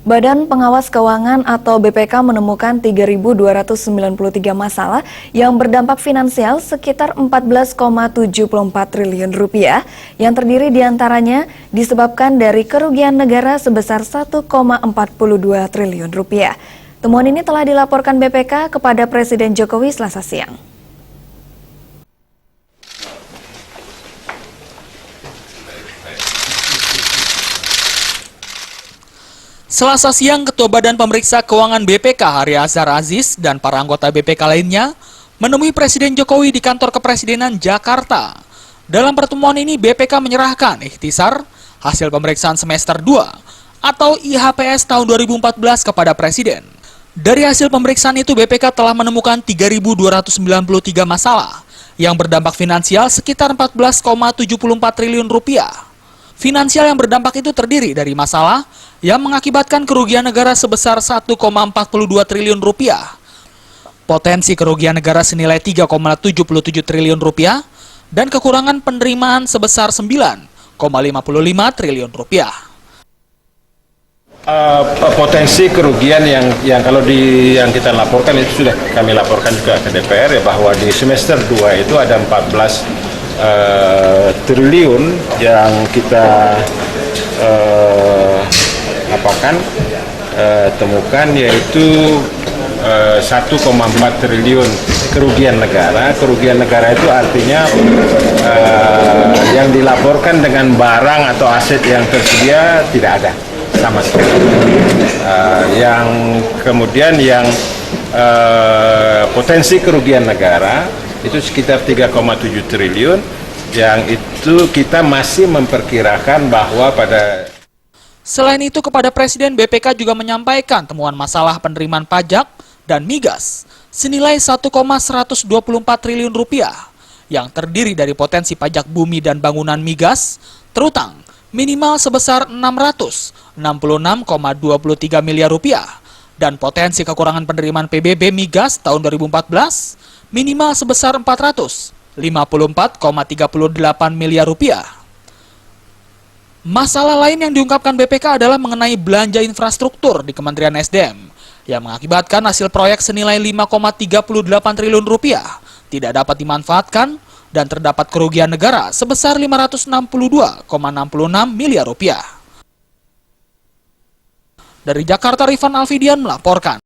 Badan Pengawas Keuangan atau BPK menemukan 3.293 masalah yang berdampak finansial sekitar 14,74 triliun rupiah, yang terdiri diantaranya disebabkan dari kerugian negara sebesar 1,42 triliun rupiah. Temuan ini telah dilaporkan BPK kepada Presiden Jokowi Selasa siang. Selasa siang, Ketua Badan Pemeriksa Keuangan BPK Hari Azhar Aziz dan para anggota BPK lainnya menemui Presiden Jokowi di kantor Kepresidenan Jakarta. Dalam pertemuan ini, BPK menyerahkan ikhtisar hasil pemeriksaan semester 2 atau IHPS tahun 2014 kepada Presiden. Dari hasil pemeriksaan itu, BPK telah menemukan 3.293 masalah yang berdampak finansial sekitar 14,74 triliun rupiah. Finansial yang berdampak itu terdiri dari masalah yang mengakibatkan kerugian negara sebesar 1,42 triliun rupiah, potensi kerugian negara senilai 3,77 triliun rupiah, dan kekurangan penerimaan sebesar 9,55 triliun rupiah. Potensi kerugian yang yang kita laporkan itu sudah kami laporkan juga ke DPR ya, bahwa di semester 2 itu ada 14 triliun yang kita temukan, yaitu 1,4 triliun kerugian negara. Kerugian negara itu artinya yang dilaporkan dengan barang atau aset yang tersedia tidak ada sama sekali. Yang kemudian yang potensi kerugian negara itu sekitar 3,7 triliun, yang itu kita masih memperkirakan bahwa pada... Selain itu, kepada Presiden, BPK juga menyampaikan temuan masalah penerimaan pajak dan migas senilai 1,124 triliun rupiah yang terdiri dari potensi pajak bumi dan bangunan migas terutang minimal sebesar 666,23 miliar rupiah dan potensi kekurangan penerimaan PBB migas tahun 2014 minimal sebesar 454,38 miliar rupiah. Masalah lain yang diungkapkan BPK adalah mengenai belanja infrastruktur di Kementerian SDM yang mengakibatkan hasil proyek senilai 5,38 triliun rupiah tidak dapat dimanfaatkan dan terdapat kerugian negara sebesar 562,66 miliar rupiah. Dari Jakarta, Rifan Alfidian melaporkan.